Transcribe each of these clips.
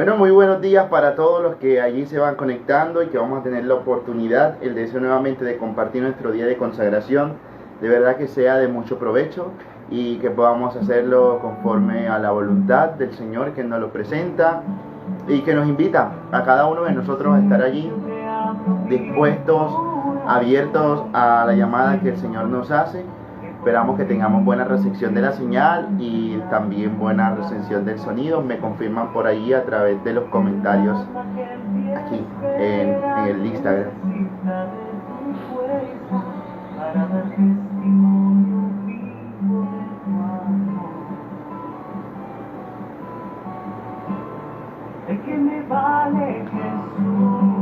Bueno, muy buenos días para todos los que allí se van conectando y que vamos a tener la oportunidad, el deseo nuevamente de compartir nuestro día de consagración. De verdad que sea de mucho provecho y que podamos hacerlo conforme a la voluntad del Señor que nos lo presenta y que nos invita a cada uno de nosotros a estar allí dispuestos, abiertos a la llamada que el Señor nos hace. Esperamos que tengamos buena recepción de la señal y también buena recepción del sonido. Me confirman por ahí a través de los comentarios aquí en el Instagram. ¿De qué me vale Jesús?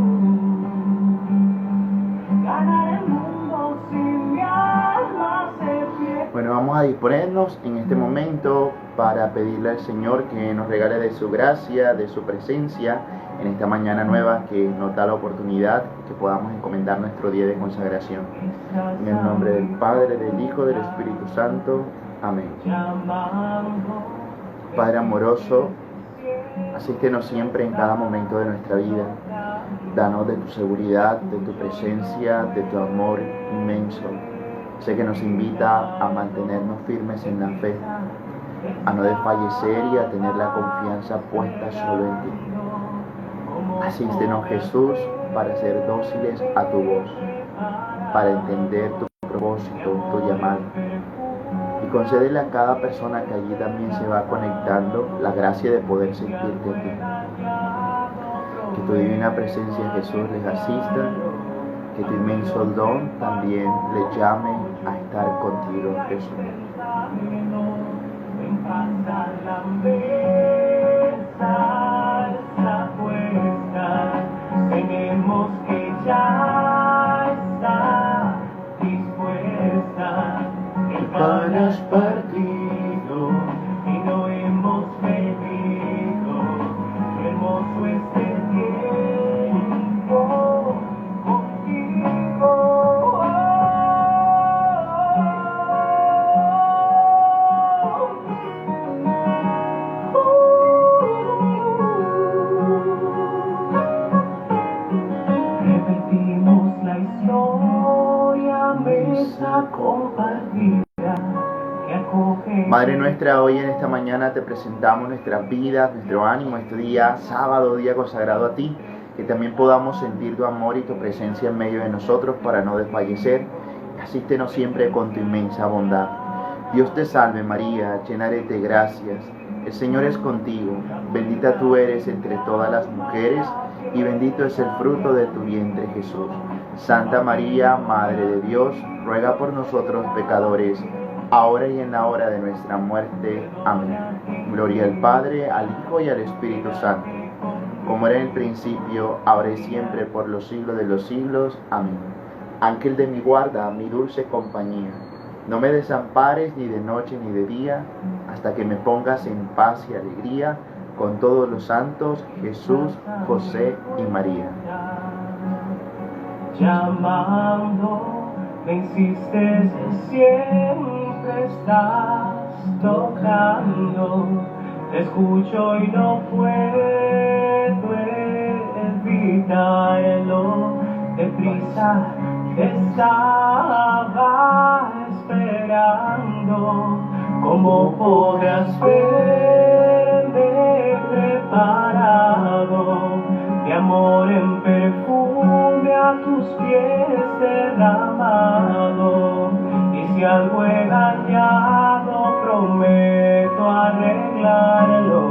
Ganar el mundo sin mi alma se pierde. Bueno, vamos a disponernos en este momento para pedirle al Señor que nos regale de su gracia, de su presencia en esta mañana nueva que nos da la oportunidad que podamos encomendar nuestro día de consagración. En el nombre del Padre, del Hijo, del Espíritu Santo. Amén. Padre amoroso, asístenos siempre en cada momento de nuestra vida. Danos de tu seguridad, de tu presencia, de tu amor inmenso. Sé que nos invita a mantenernos firmes en la fe, a no desfallecer y a tener la confianza puesta solo en ti. Asístenos, Jesús, para ser dóciles a tu voz, para entender tu propósito, tu llamado. Y concédele a cada persona que allí también se va conectando la gracia de poder sentirte a ti. Que tu divina presencia, Jesús, les asista, que tu inmenso don también les llame a estar contigo, Jesús. Tenemos que ya está dispuesta, el pan es partido y no hemos bebido, hermoso este tiempo contigo. Repetimos la historia, mesa compartida que acoge. Madre nuestra, hoy en esta mañana te presentamos nuestras vidas, nuestro ánimo, este día sábado, día consagrado a ti, que también podamos sentir tu amor y tu presencia en medio de nosotros para no desfallecer. Asístenos siempre con tu inmensa bondad. Dios te salve María, llena eres de gracias, el Señor es contigo, bendita tú eres entre todas las mujeres y bendito es el fruto de tu vientre Jesús. Santa María, Madre de Dios, ruega por nosotros pecadores, ahora y en la hora de nuestra muerte. Amén. Gloria al Padre, al Hijo y al Espíritu Santo, como era en el principio, ahora y siempre, por los siglos de los siglos. Amén. Ángel de mi guarda, mi dulce compañía, no me desampares ni de noche ni de día, hasta que me pongas en paz y alegría con todos los santos, Jesús, José y María. Llamando, me insistes, siempre estás tocando, te escucho y no puedo evitarlo, deprisa te estaba esperando, ¿cómo podrás verme preparado, de amor en perfume a tus pies derramado? Y si algo he dañado, prometo arreglarlo,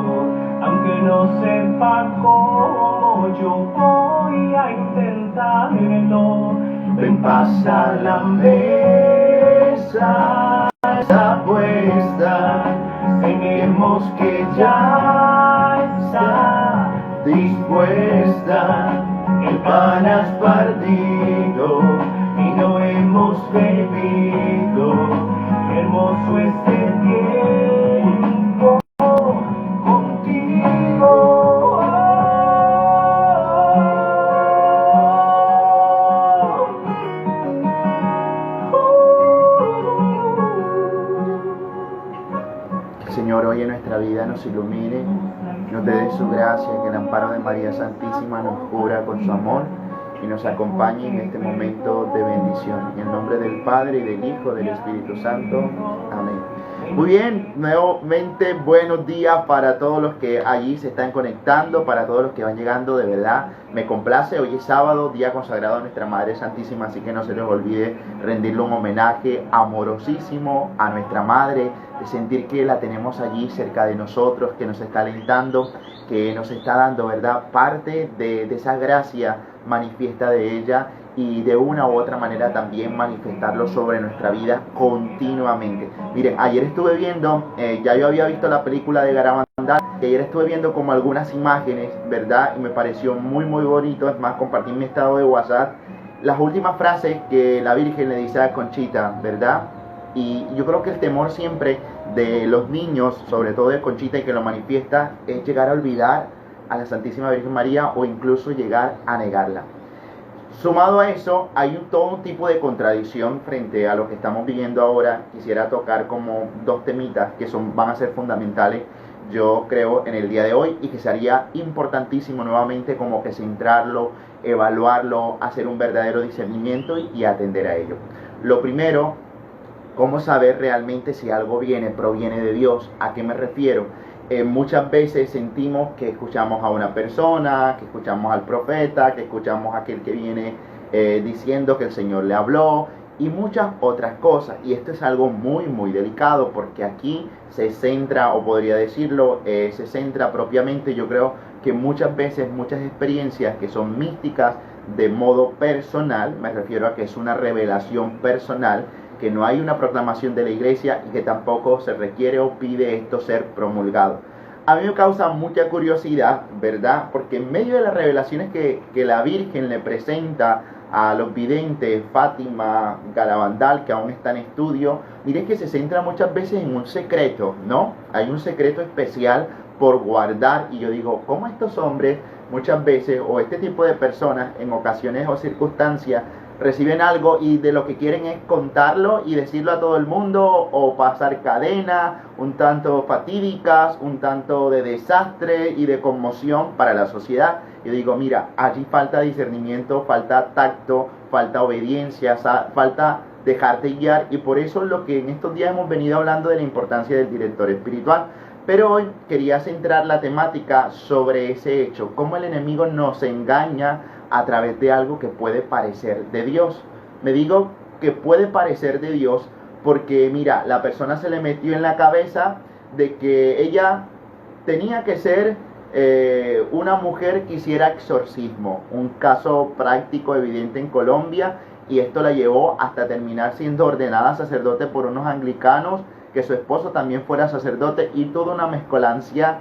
aunque no sepa cómo, yo voy a intentarlo. Ven, pasa la mesa, está puesta, tenemos que ya está dispuesta, el pan has partido y no hemos bebido, hermoso este tiempo contigo. Señor, hoy en nuestra vida nos ilumine nos dé de su gracia, que el amparo de María Santísima nos cubra con su amor y nos acompañe en este momento de bendición. En el nombre del Padre, y del Hijo, y del Espíritu Santo. Amén. Muy bien, nuevamente buenos días para todos los que allí se están conectando, para todos los que van llegando, de verdad me complace. Hoy es sábado, día consagrado a nuestra Madre Santísima, así que no se les olvide rendirle un homenaje amorosísimo a nuestra Madre, de sentir que la tenemos allí cerca de nosotros, que nos está alentando, que nos está dando, ¿verdad?, parte de esa gracia manifiesta de ella, y de una u otra manera también manifestarlo sobre nuestra vida continuamente. Miren, ayer estuve viendo, ya yo había visto la película de Garabandal, y ayer estuve viendo como algunas imágenes, ¿verdad? Y me pareció muy bonito. Es más, compartí en mi estado de WhatsApp las últimas frases que la Virgen le dice a Conchita, ¿verdad? Y yo creo que el temor siempre de los niños, sobre todo de Conchita, y que lo manifiesta, es llegar a olvidar a la Santísima Virgen María, o incluso llegar a negarla. Sumado a eso, hay todo un tipo de contradicción frente a lo que estamos viviendo ahora. Quisiera tocar como dos temitas que van a ser fundamentales, yo creo, en el día de hoy, y que sería importantísimo nuevamente como que centrarlo, evaluarlo, hacer un verdadero discernimiento y atender a ello. Lo primero, cómo saber realmente si algo proviene de Dios. ¿A qué me refiero? Muchas veces sentimos que escuchamos a una persona, que escuchamos al profeta, que escuchamos a aquel que viene diciendo que el Señor le habló, y muchas otras cosas. Y esto es algo muy delicado, porque aquí se centra, o podría decirlo, se centra propiamente, yo creo que muchas veces, muchas experiencias que son místicas de modo personal, me refiero a que es una revelación personal, que no hay una proclamación de la iglesia, y que tampoco se requiere o pide esto ser promulgado. A mí me causa mucha curiosidad, ¿verdad? Porque en medio de las revelaciones que la Virgen le presenta a los videntes, Fátima, Garabandal, que aún está en estudio, miren que se centra muchas veces en un secreto, ¿no? Hay un secreto especial por guardar, y yo digo, ¿cómo estos hombres muchas veces, o este tipo de personas en ocasiones o circunstancias, reciben algo y de lo que quieren es contarlo y decirlo a todo el mundo, o pasar cadenas un tanto fatídicas, un tanto de desastre y de conmoción para la sociedad? Yo digo, mira, allí falta discernimiento, falta tacto, falta obediencia, falta dejarte guiar, y por eso es lo que en estos días hemos venido hablando de la importancia del director espiritual. Pero hoy quería centrar la temática sobre ese hecho, cómo el enemigo nos engaña a través de algo que puede parecer de Dios. Me digo que puede parecer de Dios porque, mira, la persona se le metió en la cabeza de que ella tenía que ser una mujer que hiciera exorcismo. Un caso práctico evidente en Colombia, y esto la llevó hasta terminar siendo ordenada sacerdote por unos anglicanos, que su esposo también fuera sacerdote, y toda una mezcolancia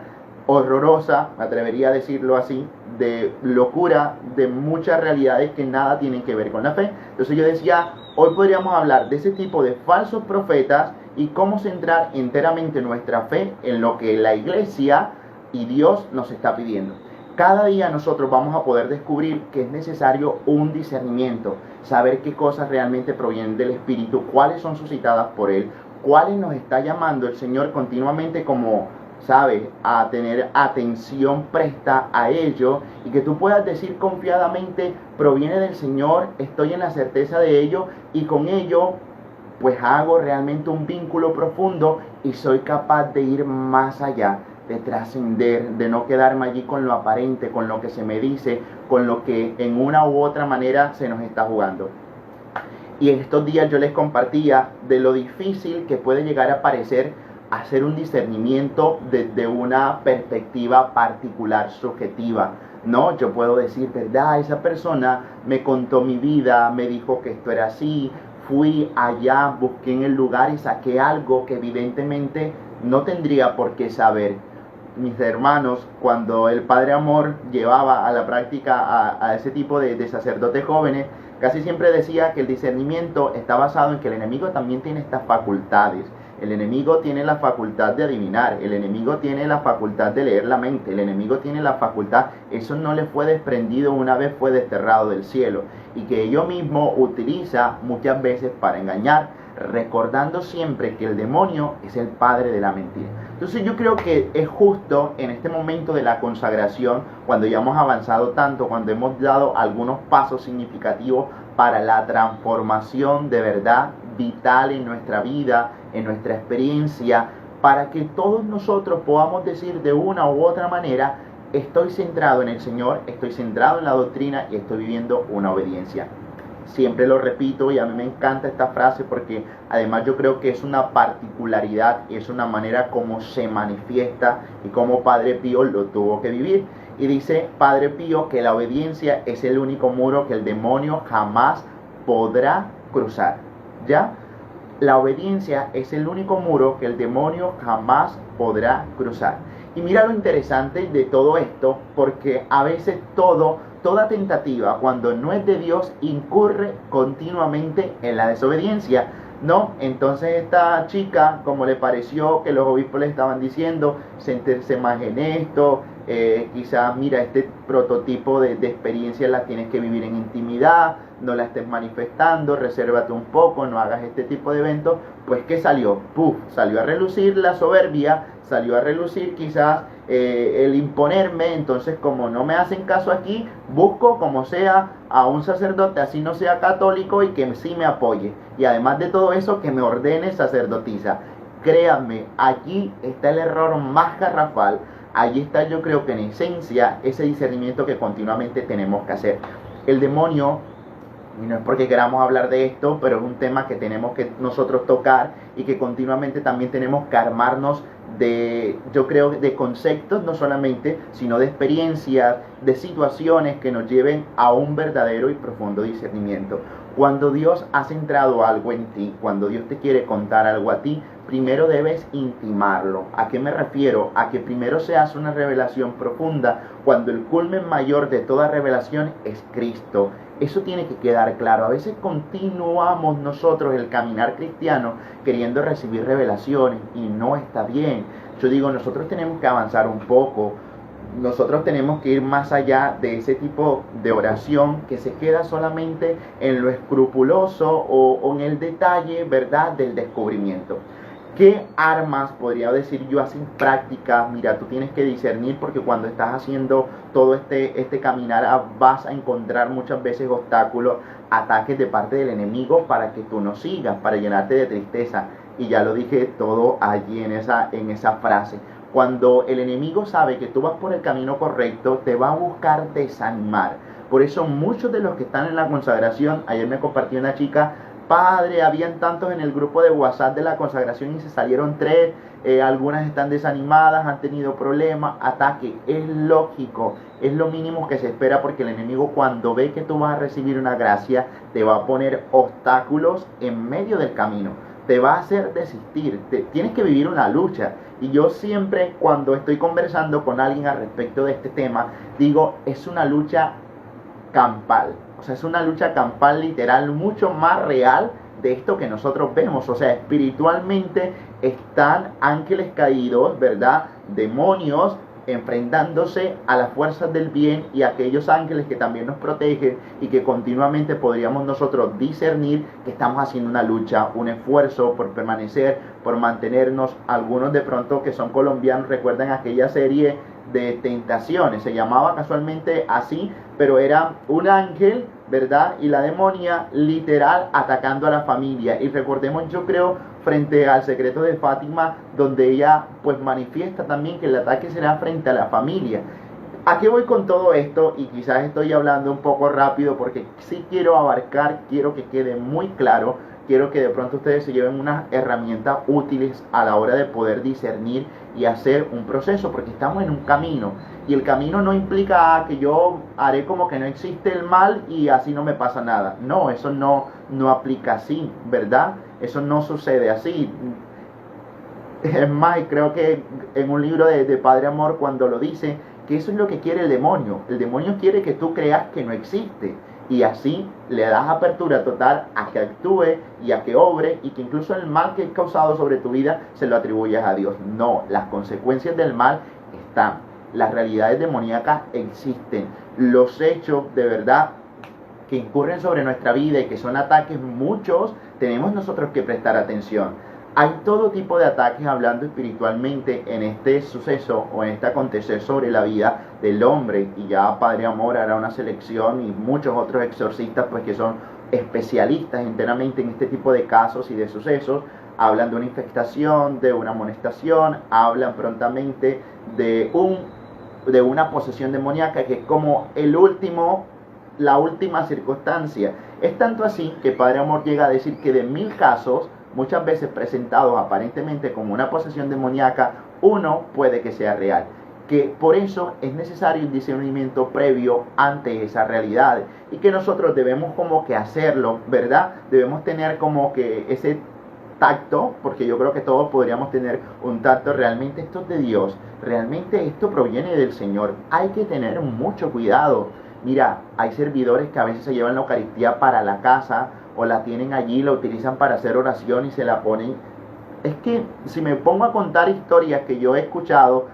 horrorosa, me atrevería a decirlo así, de locura, de muchas realidades que nada tienen que ver con la fe. Entonces yo decía, hoy podríamos hablar de ese tipo de falsos profetas y cómo centrar enteramente nuestra fe en lo que la iglesia y Dios nos está pidiendo. Cada día nosotros vamos a poder descubrir que es necesario un discernimiento, saber qué cosas realmente provienen del Espíritu, cuáles son suscitadas por Él, cuáles nos está llamando el Señor continuamente, como ¿sabes?, a tener atención presta a ello, y que tú puedas decir confiadamente, proviene del Señor, estoy en la certeza de ello, y con ello pues hago realmente un vínculo profundo y soy capaz de ir más allá, de trascender, de no quedarme allí con lo aparente, con lo que se me dice, con lo que en una u otra manera se nos está jugando. Y en estos días yo les compartía de lo difícil que puede llegar a parecer hacer un discernimiento desde una perspectiva particular, subjetiva, ¿no? Yo puedo decir, ¿verdad? Esa persona me contó mi vida, me dijo que esto era así, fui allá, busqué en el lugar y saqué algo que evidentemente no tendría por qué saber. Mis hermanos, cuando el Padre Amor llevaba a la práctica a ese tipo de sacerdotes jóvenes, casi siempre decía que el discernimiento está basado en que el enemigo también tiene estas facultades. El enemigo tiene la facultad de adivinar, el enemigo tiene la facultad de leer la mente, el enemigo tiene la facultad, eso no le fue desprendido una vez fue desterrado del cielo, y que ello mismo utiliza muchas veces para engañar. recordando siempre que el demonio es el padre de la mentira. Entonces yo creo que es justo en este momento de la consagración, cuando ya hemos avanzado tanto, cuando hemos dado algunos pasos significativos para la transformación de verdad vital en nuestra vida, en nuestra experiencia, para que todos nosotros podamos decir de una u otra manera: estoy centrado en el Señor, estoy centrado en la doctrina y estoy viviendo una obediencia. Siempre lo repito y a mí me encanta esta frase porque además yo creo que es una particularidad y es una manera como se manifiesta y como Padre Pío lo tuvo que vivir. Y dice Padre Pío que la obediencia es el único muro que el demonio jamás podrá cruzar. ¿Ya? La obediencia es el único muro que el demonio jamás podrá cruzar. Y mira lo interesante de todo esto, porque a veces toda tentativa, cuando no es de Dios, incurre continuamente en la desobediencia, ¿no? Entonces esta chica, como le pareció que los obispos le estaban diciendo, sentirse más en esto, quizás, mira, este prototipo de experiencia la tienes que vivir en intimidad, no la estés manifestando, resérvate un poco, no hagas este tipo de eventos. Pues ¿qué salió? ¡Puf! Salió a relucir la soberbia, salió a relucir quizás el imponerme. Entonces, como no me hacen caso aquí, busco como sea a un sacerdote, así no sea católico, y que sí me apoye, y además de todo eso, que me ordene sacerdotisa. Créanme, aquí está el error más garrafal. Allí está, yo creo que en esencia, ese discernimiento que continuamente tenemos que hacer. El demonio, y no es porque queramos hablar de esto, pero es un tema que tenemos que nosotros tocar y que continuamente también tenemos que armarnos de, yo creo, de conceptos, no solamente, sino de experiencias, de situaciones que nos lleven a un verdadero y profundo discernimiento. Cuando Dios ha centrado algo en ti, cuando Dios te quiere contar algo a ti, primero debes intimarlo. ¿A qué me refiero? A que primero se hace una revelación profunda, cuando el culmen mayor de toda revelación es Cristo. Eso tiene que quedar claro. A veces continuamos nosotros el caminar cristiano queriendo recibir revelaciones y no está bien. Yo digo, nosotros tenemos que avanzar un poco. Nosotros tenemos que ir más allá de ese tipo de oración que se queda solamente en lo escrupuloso o en el detalle, ¿verdad?, del descubrimiento. ¿Qué armas, podría decir yo así, prácticas? Mira, tú tienes que discernir, porque cuando estás haciendo todo este caminar vas a encontrar muchas veces obstáculos, ataques de parte del enemigo para que tú no sigas, para llenarte de tristeza. Y ya lo dije todo allí en esa frase. Cuando el enemigo sabe que tú vas por el camino correcto, te va a buscar desanimar. Por eso muchos de los que están en la consagración, ayer me compartió una chica: padre, habían tantos en el grupo de WhatsApp de la consagración y se salieron 3, algunas están desanimadas, han tenido problemas, ataque. Es lógico, es lo mínimo que se espera, porque el enemigo, cuando ve que tú vas a recibir una gracia, te va a poner obstáculos en medio del camino, te va a hacer desistir, tienes que vivir una lucha. Y yo siempre, cuando estoy conversando con alguien al respecto de este tema, digo, es una lucha campal. O sea, es una lucha campal literal, mucho más real de esto que nosotros vemos. O sea, espiritualmente están ángeles caídos, ¿verdad?, demonios, enfrentándose a las fuerzas del bien y a aquellos ángeles que también nos protegen, y que continuamente podríamos nosotros discernir que estamos haciendo una lucha, un esfuerzo por permanecer, por mantenernos. Algunos de pronto que son colombianos recuerdan aquella serie de Tentaciones, se llamaba casualmente así, pero era un ángel, ¿verdad?, y la demonia literal atacando a la familia. Y recordemos, yo creo, frente al secreto de Fátima, donde ella pues manifiesta también que el ataque será frente a la familia. ¿A qué voy con todo esto? Y quizás estoy hablando un poco rápido, porque sí quiero abarcar, quiero que quede muy claro, quiero que de pronto ustedes se lleven unas herramientas útiles a la hora de poder discernir y hacer un proceso, porque estamos en un camino, y el camino no implica que yo haré como que no existe el mal y así no me pasa nada. No, eso no aplica así, ¿verdad? Eso no sucede así. Es más, creo que en un libro de Padre Amor, cuando lo dice, que eso es lo que quiere el demonio. El demonio quiere que tú creas que no existe, y así le das apertura total a que actúe y a que obre, y que incluso el mal que es causado sobre tu vida se lo atribuyas a Dios. No, las consecuencias del mal están, las realidades demoníacas existen, los hechos de verdad que incurren sobre nuestra vida y que son ataques muchos, tenemos nosotros que prestar atención. Hay todo tipo de ataques hablando espiritualmente en este suceso o en este acontecer sobre la vida del hombre, y ya Padre Amor hará una selección y muchos otros exorcistas pues que son especialistas enteramente en este tipo de casos y de sucesos. Hablan de una infestación, de una amonestación, hablan prontamente de una posesión demoníaca, que es como la última circunstancia. Es tanto así que Padre Amor llega a decir que de 1000 casos, muchas veces presentados aparentemente como una posesión demoníaca, uno puede que sea real. Que por eso es necesario un discernimiento previo ante esa realidad, y que nosotros debemos como que hacerlo, ¿verdad? Debemos tener como que ese tacto, porque yo creo que todos podríamos tener un tacto. Realmente esto es de Dios, realmente esto proviene del Señor. Hay que tener mucho cuidado. Mira, hay servidores que a veces se llevan la Eucaristía para la casa, o la tienen allí, la utilizan para hacer oración y se la ponen. Es que si me pongo a contar historias que yo he escuchado,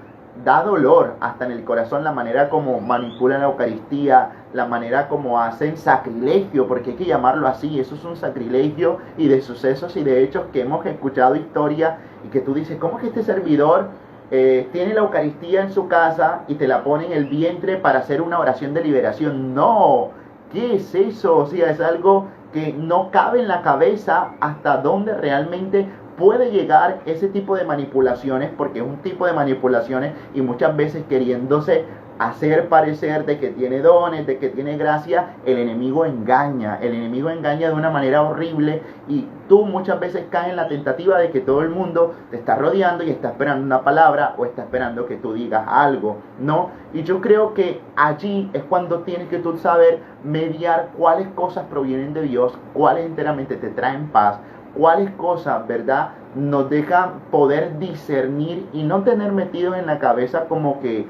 da dolor hasta en el corazón la manera como manipulan la Eucaristía, la manera como hacen sacrilegio, porque hay que llamarlo así. Eso es un sacrilegio, y de sucesos y de hechos que hemos escuchado historias y que tú dices, ¿cómo es que este servidor tiene la Eucaristía en su casa y te la pone en el vientre para hacer una oración de liberación? No, ¿qué es eso? O sea, es algo que no cabe en la cabeza hasta dónde realmente puede llegar ese tipo de manipulaciones, porque es un tipo de manipulaciones, y muchas veces queriéndose hacer parecer de que tiene dones, de que tiene gracia, el enemigo engaña de una manera horrible, y tú muchas veces caes en la tentativa de que todo el mundo te está rodeando y está esperando una palabra o está esperando que tú digas algo, ¿no? Y yo creo que allí es cuando tienes que tú saber mediar cuáles cosas provienen de Dios, cuáles enteramente te traen paz, cuáles cosas, ¿verdad?, nos dejan poder discernir y no tener metido en la cabeza como que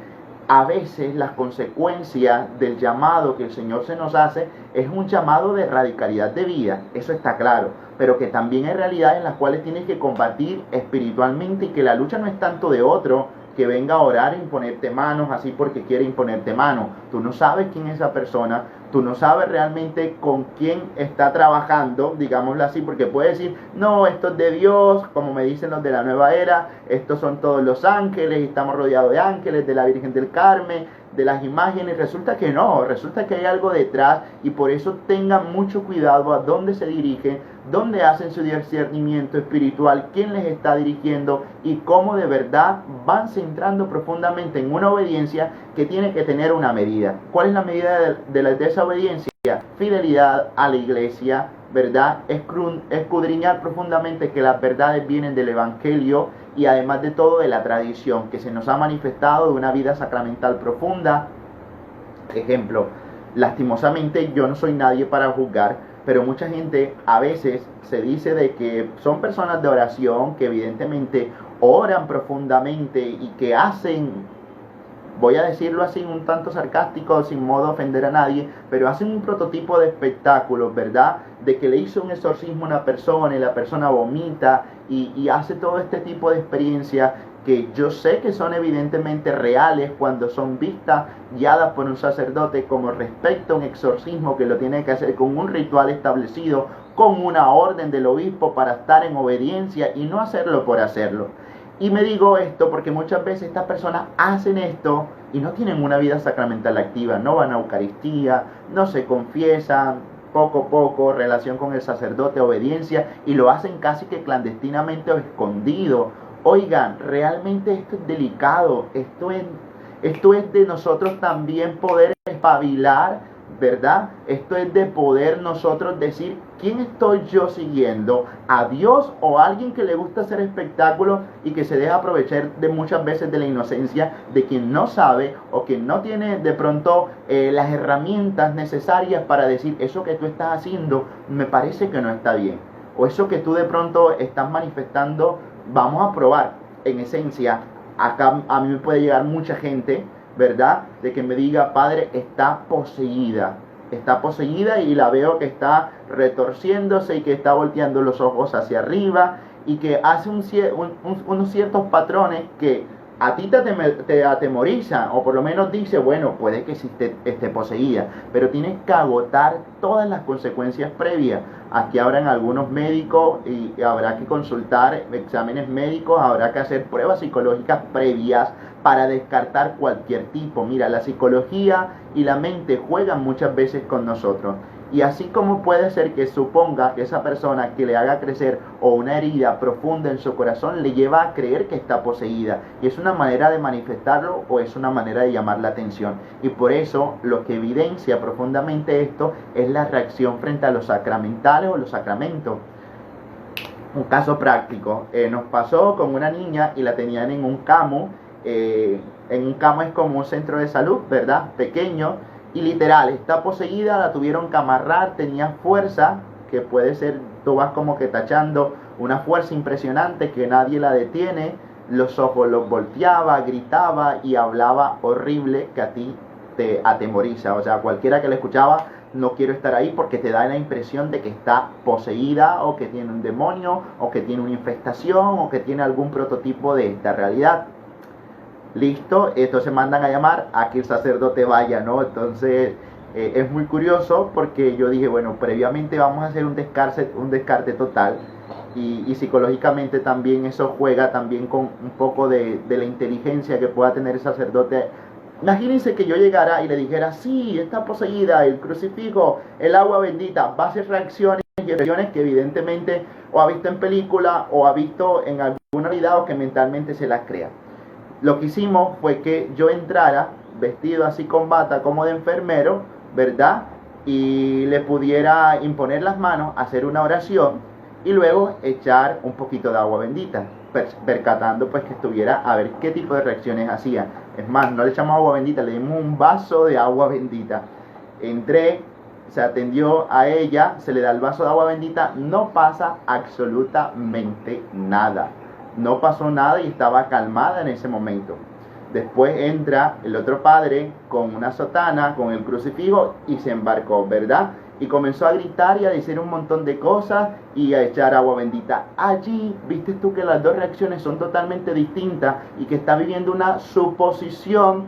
a veces las consecuencias del llamado que el Señor se nos hace es un llamado de radicalidad de vida, eso está claro, pero que también hay realidades en las cuales tienes que combatir espiritualmente, y que la lucha no es tanto de otro que venga a orar e imponerte manos así porque quiere imponerte manos. Tú no sabes quién es esa persona, tú no sabes realmente con quién está trabajando, digámoslo así, porque puede decir, no, esto es de Dios, como me dicen los de la nueva era, estos son todos los ángeles, y estamos rodeados de ángeles, de la Virgen del Carmen, de las imágenes. Resulta que no, resulta que hay algo detrás, y por eso tengan mucho cuidado a dónde se dirigen, dónde hacen su discernimiento espiritual, quién les está dirigiendo, y cómo de verdad van centrando profundamente en una obediencia que tiene que tener una medida. ¿Cuál es la medida de esa obediencia? Fidelidad a la iglesia, ¿verdad? Escudriñar profundamente que las verdades vienen del Evangelio, y además de todo de la tradición que se nos ha manifestado de una vida sacramental profunda. Ejemplo, lastimosamente yo no soy nadie para juzgar, pero mucha gente a veces se dice de que son personas de oración, que evidentemente oran profundamente y que hacen, voy a decirlo así un tanto sarcástico, sin modo de ofender a nadie, pero hacen un prototipo de espectáculo, ¿verdad? De que le hizo un exorcismo a una persona y la persona vomita y hace todo este tipo de experiencias que yo sé que son evidentemente reales cuando son vistas, guiadas por un sacerdote, como respecto a un exorcismo que lo tiene que hacer con un ritual establecido, con una orden del obispo para estar en obediencia y no hacerlo por hacerlo. Y me digo esto porque muchas veces estas personas hacen esto y no tienen una vida sacramental activa, no van a Eucaristía, no se confiesan, poco a poco, relación con el sacerdote, obediencia, y lo hacen casi que clandestinamente o escondido. Oigan, realmente esto es delicado, esto es de nosotros también poder espabilar, ¿verdad? Esto es de poder nosotros decir, ¿quién estoy yo siguiendo? ¿A Dios o a alguien que le gusta hacer espectáculos y que se deja aprovechar de muchas veces de la inocencia de quien no sabe o quien no tiene de pronto las herramientas necesarias para decir, eso que tú estás haciendo me parece que no está bien? O eso que tú de pronto estás manifestando, vamos a probar. En esencia, acá a mí me puede llegar mucha gente, ¿verdad?, de que me diga, padre, está poseída y la veo que está retorciéndose y que está volteando los ojos hacia arriba y que hace unos ciertos patrones que a ti te atemoriza, o por lo menos dice, bueno, puede que sí esté poseída, pero tienes que agotar todas las consecuencias previas. Aquí habrán algunos médicos y habrá que consultar exámenes médicos, habrá que hacer pruebas psicológicas previas para descartar cualquier tipo. Mira, la psicología y la mente juegan muchas veces con nosotros. Y así como puede ser que suponga que esa persona que le haga crecer o una herida profunda en su corazón le lleva a creer que está poseída. Y es una manera de manifestarlo o es una manera de llamar la atención. Y por eso lo que evidencia profundamente esto es la reacción frente a los sacramentales o los sacramentos. Un caso práctico, nos pasó con una niña y la tenían en un camo. En un camo es como un centro de salud, ¿verdad? Pequeño. Y literal, está poseída, la tuvieron que amarrar, tenía fuerza, que puede ser, tú vas como que tachando una fuerza impresionante que nadie la detiene, los ojos los volteaba, gritaba y hablaba horrible que a ti te atemoriza. O sea, cualquiera que la escuchaba, no quiero estar ahí porque te da la impresión de que está poseída o que tiene un demonio o que tiene una infestación o que tiene algún prototipo de esta realidad. Listo, entonces mandan a llamar a que el sacerdote vaya, ¿no? Entonces es muy curioso porque yo dije, bueno, previamente vamos a hacer un descarte total y psicológicamente también eso juega también con un poco de la inteligencia que pueda tener el sacerdote. Imagínense que yo llegara y le dijera, sí, está poseída, el crucifijo, el agua bendita, va a hacer reacciones y expresiones que evidentemente o ha visto en película o ha visto en alguna realidad o que mentalmente se las crea. Lo que hicimos fue que yo entrara vestido así con bata como de enfermero, ¿verdad? Y le pudiera imponer las manos, hacer una oración y luego echar un poquito de agua bendita, percatando pues que estuviera a ver qué tipo de reacciones hacía. Es más, no le echamos agua bendita, le dimos un vaso de agua bendita. Entré, se atendió a ella, se le da el vaso de agua bendita, no pasa absolutamente nada. No pasó nada y estaba calmada en ese momento. Después entra el otro padre con una sotana, con el crucifijo y se embarcó, ¿verdad? Y comenzó a gritar y a decir un montón de cosas y a echar agua bendita. Allí viste tú que las dos reacciones son totalmente distintas y que está viviendo una suposición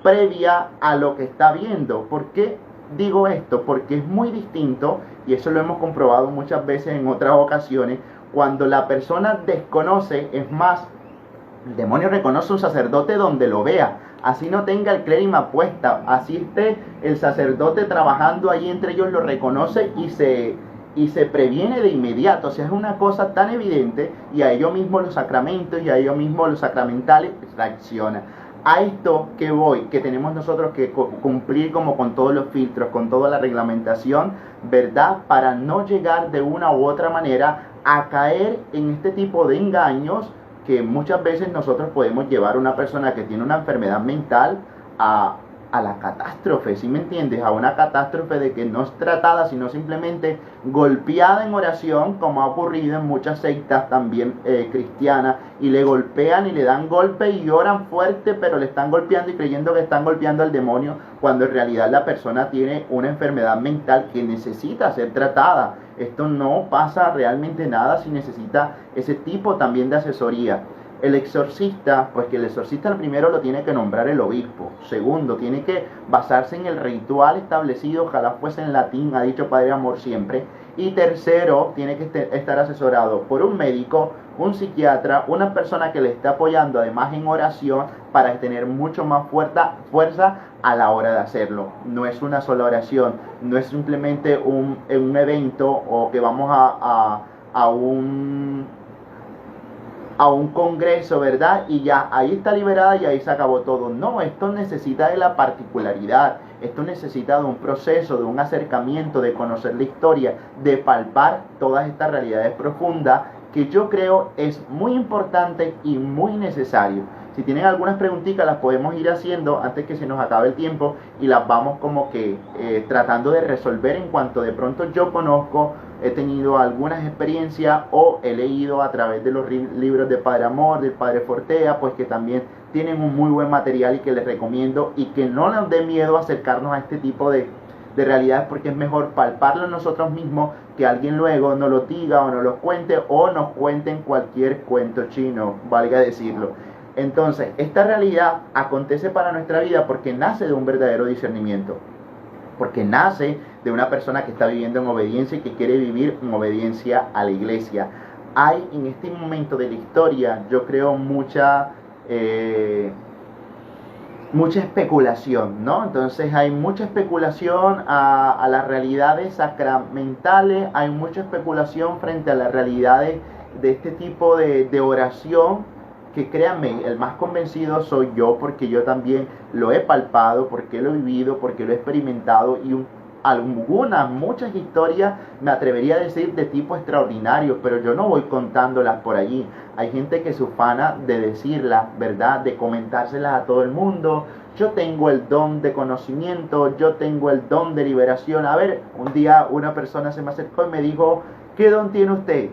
previa a lo que está viendo. ¿Por qué digo esto? Porque es muy distinto, y eso lo hemos comprobado muchas veces en otras ocasiones, cuando la persona desconoce. Es más, el demonio reconoce un sacerdote donde lo vea, así no tenga el clérima puesta, así esté el sacerdote trabajando ahí entre ellos, lo reconoce y se previene de inmediato. O sea, es una cosa tan evidente y a ello mismo los sacramentos y a ello mismo los sacramentales reaccionan. A esto que voy, que tenemos nosotros que cumplir como con todos los filtros, con toda la reglamentación, ¿verdad? Para no llegar de una u otra manera a caer en este tipo de engaños que muchas veces nosotros podemos llevar a una persona que tiene una enfermedad mental a la catástrofe, ¿sí me entiendes? A una catástrofe de que no es tratada, sino simplemente golpeada en oración, como ha ocurrido en muchas sectas también cristianas, y le golpean y le dan golpe y oran fuerte, pero le están golpeando y creyendo que están golpeando al demonio, cuando en realidad la persona tiene una enfermedad mental que necesita ser tratada. Esto no pasa realmente nada si necesita ese tipo también de asesoría. El exorcista, pues que el exorcista primero lo tiene que nombrar el obispo. Segundo, tiene que basarse en el ritual establecido, ojalá fuese en latín, ha dicho Padre Amor siempre. Y tercero, tiene que estar asesorado por un médico, un psiquiatra, una persona que le esté apoyando además en oración para tener mucho más fuerza a la hora de hacerlo. No es una sola oración, no es simplemente un evento o que vamos a un congreso, ¿verdad? Y ya ahí está liberada y ahí se acabó todo. No, esto necesita de la particularidad, esto necesita de un proceso, de un acercamiento, de conocer la historia, de palpar todas estas realidades profundas que yo creo es muy importante y muy necesario. Si tienen algunas preguntitas las podemos ir haciendo antes que se nos acabe el tiempo y las vamos como que tratando de resolver en cuanto de pronto yo conozco, he tenido algunas experiencias o he leído a través de los libros de Padre Amor, del Padre Fortea, pues que también tienen un muy buen material y que les recomiendo, y que no nos dé miedo acercarnos a este tipo de realidades, porque es mejor palparlo nosotros mismos que alguien luego nos lo diga o nos lo cuente o nos cuenten cualquier cuento chino, valga decirlo. Entonces, esta realidad acontece para nuestra vida porque nace de un verdadero discernimiento, porque nace de una persona que está viviendo en obediencia y que quiere vivir en obediencia a la iglesia. Hay en este momento de la historia, yo creo, mucha especulación, ¿no? Entonces hay mucha especulación a las realidades sacramentales, hay mucha especulación frente a las realidades de este tipo de oración, que créanme, el más convencido soy yo, porque yo también lo he palpado, porque lo he vivido, porque lo he experimentado, y muchas historias me atrevería a decir de tipo extraordinario, pero yo no voy contándolas por allí. Hay gente que se ufana de decirlas, ¿verdad? De comentárselas a todo el mundo. Yo tengo el don de conocimiento, yo tengo el don de liberación. A ver, un día una persona se me acercó y me dijo, ¿qué don tiene usted?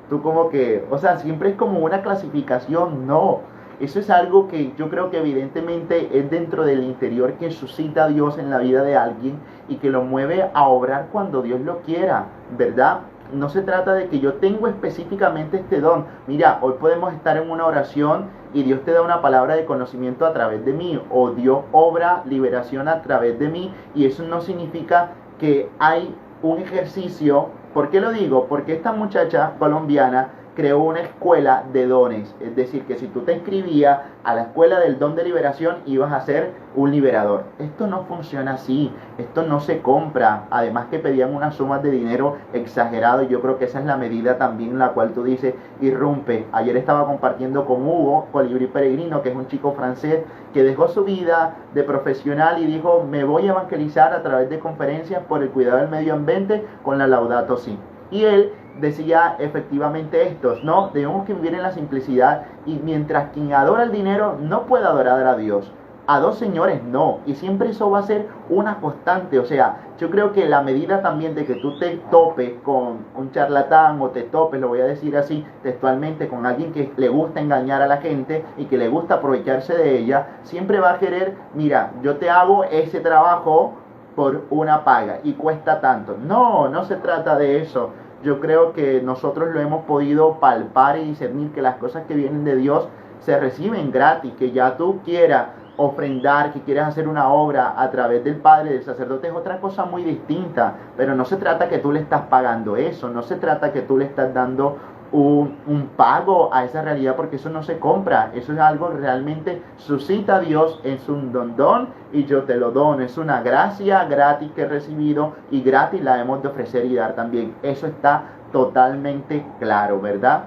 Tú como que, o sea, siempre es como una clasificación, no. Eso es algo que yo creo que evidentemente es dentro del interior que suscita a Dios en la vida de alguien y que lo mueve a obrar cuando Dios lo quiera, ¿verdad? No se trata de que yo tengo específicamente este don. Mira, hoy podemos estar en una oración y Dios te da una palabra de conocimiento a través de mí, o Dios obra liberación a través de mí, y eso no significa que hay un ejercicio. ¿Por qué lo digo? Porque esta muchacha colombiana creó una escuela de dones, es decir, que si tú te inscribías a la escuela del don de liberación ibas a ser un liberador. Esto no funciona así, esto no se compra, además que pedían unas sumas de dinero exageradas, y yo creo que esa es la medida también la cual tú dices, irrumpe. Ayer estaba compartiendo con Hugo, Colibrí Peregrino, que es un chico francés que dejó su vida de profesional y dijo, me voy a evangelizar a través de conferencias por el cuidado del medio ambiente con la Laudato Si. Y él decía efectivamente esto, ¿no? Debemos que vivir en la simplicidad, y mientras quien adora el dinero no puede adorar a Dios, a dos señores no, y siempre eso va a ser una constante. O sea, yo creo que la medida también de que tú te topes con un charlatán, o te topes, lo voy a decir así textualmente, con alguien que le gusta engañar a la gente y que le gusta aprovecharse de ella, siempre va a querer, mira, yo te hago ese trabajo por una paga y cuesta tanto. No, no se trata de eso. Yo creo que nosotros lo hemos podido palpar y discernir, que las cosas que vienen de Dios se reciben gratis, que ya tú quieras ofrendar, que quieras hacer una obra a través del Padre, del sacerdote, es otra cosa muy distinta, pero no se trata que tú le estás pagando eso, no se trata que tú le estás dando un pago a esa realidad, porque eso no se compra, eso es algo que realmente suscita a Dios, es un don y yo te lo dono, es una gracia gratis que he recibido y gratis la hemos de ofrecer y dar también. Eso está totalmente claro, ¿verdad?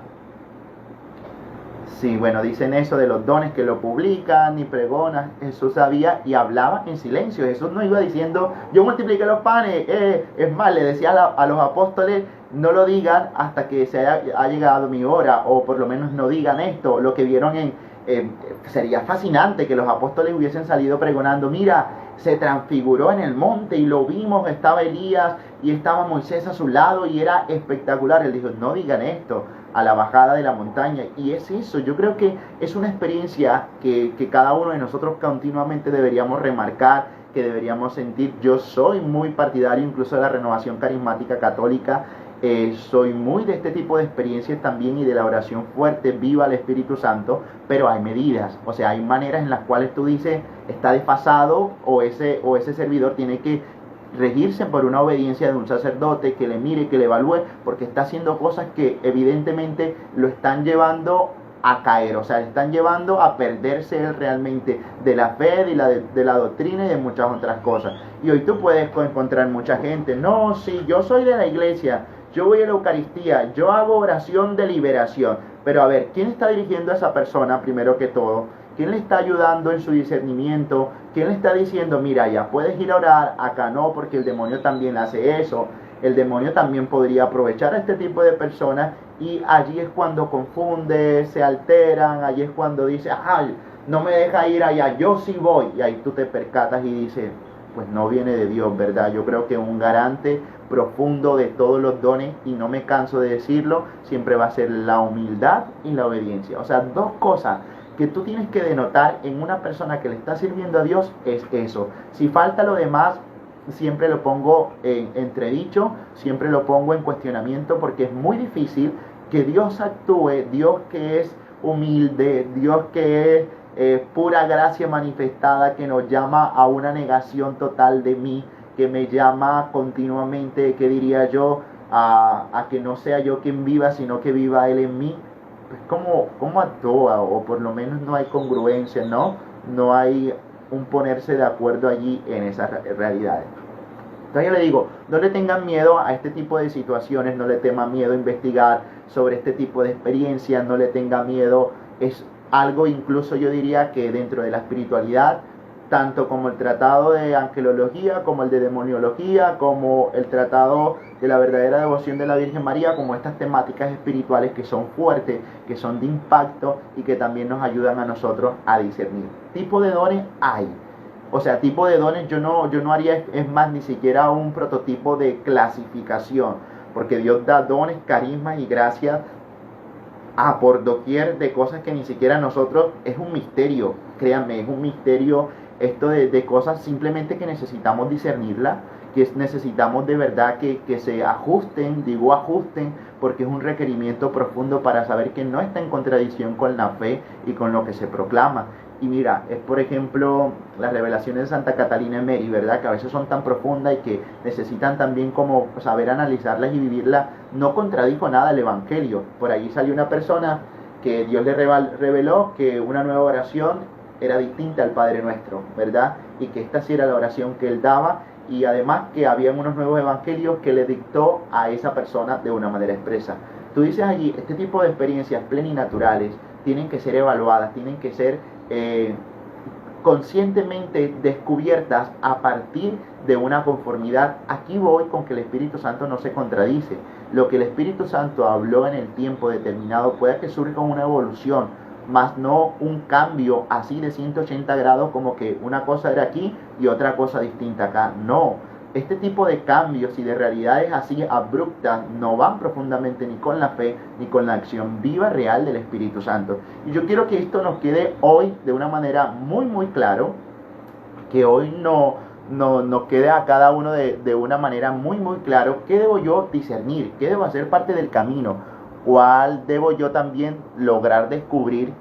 Sí, bueno, dicen eso de los dones, que lo publican y pregonan. Jesús sabía y hablaba en silencio. Jesús no iba diciendo, yo multipliqué los panes. Es más, le decía a los apóstoles, no lo digan hasta que ha llegado mi hora, o por lo menos no digan esto. Lo que vieron sería fascinante que los apóstoles hubiesen salido pregonando, mira, se transfiguró en el monte y lo vimos, estaba Elías y estaba Moisés a su lado y era espectacular. Él dijo, no digan esto a la bajada de la montaña. Y es eso, yo creo que es una experiencia que cada uno de nosotros continuamente deberíamos remarcar, que deberíamos sentir. Yo soy muy partidario incluso de la renovación carismática católica. Soy muy de este tipo de experiencias también, y de la oración fuerte, viva el Espíritu Santo, pero hay medidas, o sea, hay maneras en las cuales tú dices, está desfasado, o ese servidor tiene que regirse por una obediencia de un sacerdote que le mire, que le evalúe, porque está haciendo cosas que evidentemente lo están llevando a caer, o sea, están llevando a perderse él realmente de la fe, de la doctrina y de muchas otras cosas. Y hoy tú puedes encontrar mucha gente, no, sí, yo soy de la iglesia, yo voy a la Eucaristía, yo hago oración de liberación, pero a ver, ¿quién está dirigiendo a esa persona primero que todo? ¿Quién le está ayudando en su discernimiento? ¿Quién le está diciendo, mira, ya puedes ir a orar, acá no, porque el demonio también hace eso? El demonio también podría aprovechar a este tipo de personas, y allí es cuando confunde, se alteran, allí es cuando dice, ay, no me deja ir allá, yo sí voy, y ahí tú te percatas y dices, pues no viene de Dios, ¿verdad? Yo creo que un garante profundo de todos los dones, y no me canso de decirlo, siempre va a ser la humildad y la obediencia. O sea, dos cosas que tú tienes que denotar en una persona que le está sirviendo a Dios es eso. Si falta lo demás, siempre lo pongo en entredicho, siempre lo pongo en cuestionamiento, porque es muy difícil que Dios actúe, Dios que es humilde, Dios que es pura gracia manifestada, que nos llama a una negación total de mí, que me llama continuamente, que diría yo, a que no sea yo quien viva, sino que viva Él en mí. Pues ¿cómo actúa? O por lo menos no hay congruencia, ¿no? No hay un ponerse de acuerdo allí en esas realidades. Entonces yo le digo, no le tengan miedo a este tipo de situaciones, no le tengan miedo a investigar sobre este tipo de experiencias, no le tenga miedo. Es algo incluso yo diría que dentro de la espiritualidad, tanto como el tratado de angelología, como el de demoniología, como el tratado de la verdadera devoción de la Virgen María, como estas temáticas espirituales que son fuertes, que son de impacto y que también nos ayudan a nosotros a discernir. Tipo de dones hay. O sea, tipo de dones yo no haría, es más, ni siquiera un prototipo de clasificación, porque Dios da dones, carismas y gracias por doquier de cosas que ni siquiera nosotros, es un misterio, créanme, es un misterio esto de cosas simplemente que necesitamos discernirla, que necesitamos de verdad que se ajusten, digo ajusten, porque es un requerimiento profundo para saber que no está en contradicción con la fe y con lo que se proclama. Y mira, es por ejemplo las revelaciones de Santa Catalina de Meri, ¿verdad? Que a veces son tan profundas y que necesitan también como saber analizarlas y vivirlas. No contradijo nada el Evangelio. Por allí salió una persona que Dios le reveló que una nueva oración era distinta al Padre Nuestro, ¿verdad? Y que esta sí era la oración que él daba, y además que había unos nuevos evangelios que le dictó a esa persona de una manera expresa. Tú dices allí, este tipo de experiencias pleninaturales tienen que ser evaluadas, tienen que ser conscientemente descubiertas a partir de una conformidad. Aquí voy con que el Espíritu Santo no se contradice. Lo que el Espíritu Santo habló en el tiempo determinado puede que surja una evolución, más no un cambio así de 180 grados, como que una cosa era aquí y otra cosa distinta acá. No. Este tipo de cambios y de realidades así abruptas no van profundamente ni con la fe ni con la acción viva real del Espíritu Santo. Y yo quiero que esto nos quede hoy de una manera muy claro, que hoy nos quede a cada uno de una manera muy claro. ¿Qué debo yo discernir? ¿Qué debo hacer parte del camino? ¿Cuál debo yo también lograr descubrir?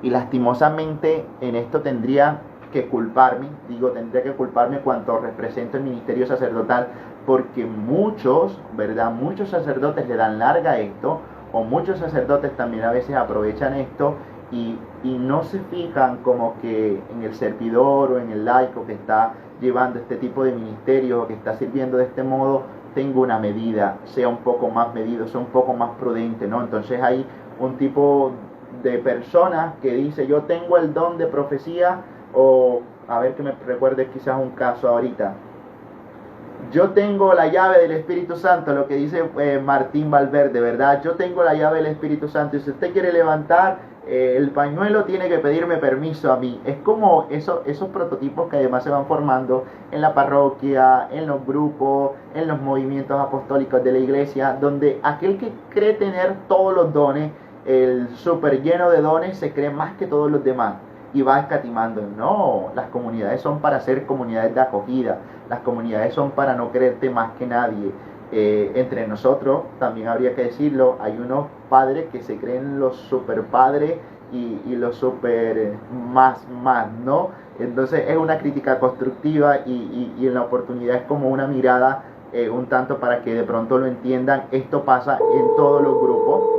Y lastimosamente en esto tendría que culparme, tendría que culparme cuanto represento el ministerio sacerdotal, porque muchos, ¿verdad? Muchos sacerdotes le dan larga a esto, o muchos sacerdotes también a veces aprovechan esto y no se fijan como que en el servidor o en el laico que está llevando este tipo de ministerio o que está sirviendo de este modo, tenga una medida, sea un poco más medido, sea un poco más prudente, ¿no? Entonces hay un tipo de persona que dice, yo tengo el don de profecía, o a ver que me recuerde quizás un caso ahorita, yo tengo la llave del Espíritu Santo, lo que dice Martín Valverde, ¿verdad? Yo tengo la llave del Espíritu Santo y si usted quiere levantar el pañuelo tiene que pedirme permiso a mí. Es como esos prototipos que además se van formando en la parroquia, en los grupos, en los movimientos apostólicos de la iglesia, donde aquel que cree tener todos los dones, el súper lleno de dones, se cree más que todos los demás y va escatimando. No, las comunidades son para ser comunidades de acogida, las comunidades son para no creerte más que nadie. Entre nosotros, también habría que decirlo, hay unos padres que se creen los super padres y los super más, ¿no? Entonces es una crítica constructiva y en la oportunidad es como una mirada un tanto para que de pronto lo entiendan. Esto pasa en todos los grupos.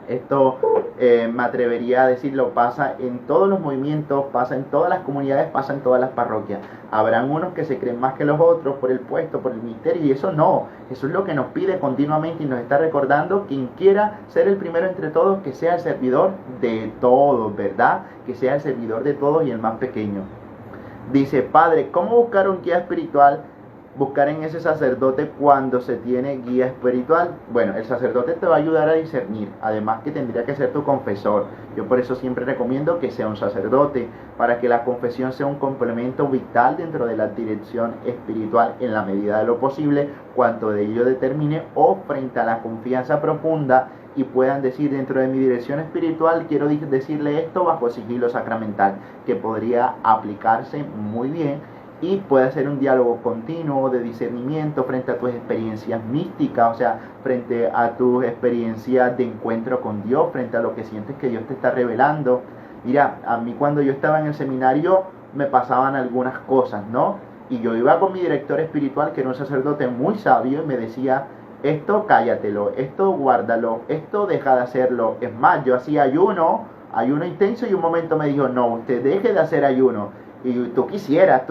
Esto me atrevería a decirlo, pasa en todos los movimientos, pasa en todas las comunidades, pasa en todas las parroquias. Habrán unos que se creen más que los otros por el puesto, por el ministerio, y eso no. Eso es lo que nos pide continuamente y nos está recordando: quien quiera ser el primero entre todos, que sea el servidor de todos, ¿verdad? Que sea el servidor de todos y el más pequeño. Dice, Padre, ¿cómo buscar un guía espiritual? Buscar en ese sacerdote cuando se tiene guía espiritual. Bueno, el sacerdote te va a ayudar a discernir, además que tendría que ser tu confesor. Yo por eso siempre recomiendo que sea un sacerdote, para que la confesión sea un complemento vital dentro de la dirección espiritual en la medida de lo posible, cuanto de ello determine, o frente a la confianza profunda y puedan decir, dentro de mi dirección espiritual quiero decirle esto bajo sigilo sacramental, que podría aplicarse muy bien y puede ser un diálogo continuo de discernimiento frente a tus experiencias místicas, o sea, frente a tus experiencias de encuentro con Dios, frente a lo que sientes que Dios te está revelando. Mira, a mí cuando yo estaba en el seminario me pasaban algunas cosas, ¿no? Y yo iba con mi director espiritual, que era un sacerdote muy sabio, y me decía, esto cállatelo, esto guárdalo, esto deja de hacerlo. Es más, yo hacía ayuno intenso, y un momento me dijo, no, usted deje de hacer ayuno. Y tú quisieras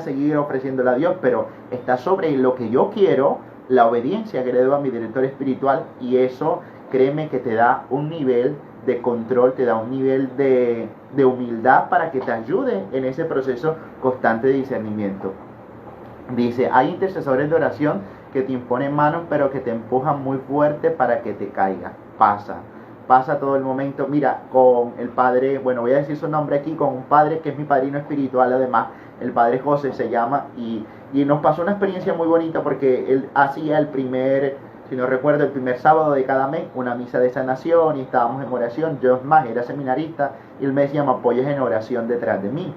seguir ofreciéndole a Dios, pero está sobre lo que yo quiero, la obediencia que le debo a mi director espiritual, y eso, créeme que te da un nivel de control, te da un nivel de humildad para que te ayude en ese proceso constante de discernimiento. Dice, hay intercesores de oración que te imponen manos, pero que te empujan muy fuerte para que te caigas. Pasa todo el momento. Mira, con el padre, bueno, voy a decir su nombre aquí, con un padre que es mi padrino espiritual, además, el padre José se llama, y nos pasó una experiencia muy bonita, porque él hacía el primer, si no recuerdo, el primer sábado de cada mes, una misa de sanación, y estábamos en oración. Yo, es más, era seminarista, y él me decía, me apoyes en oración detrás de mí.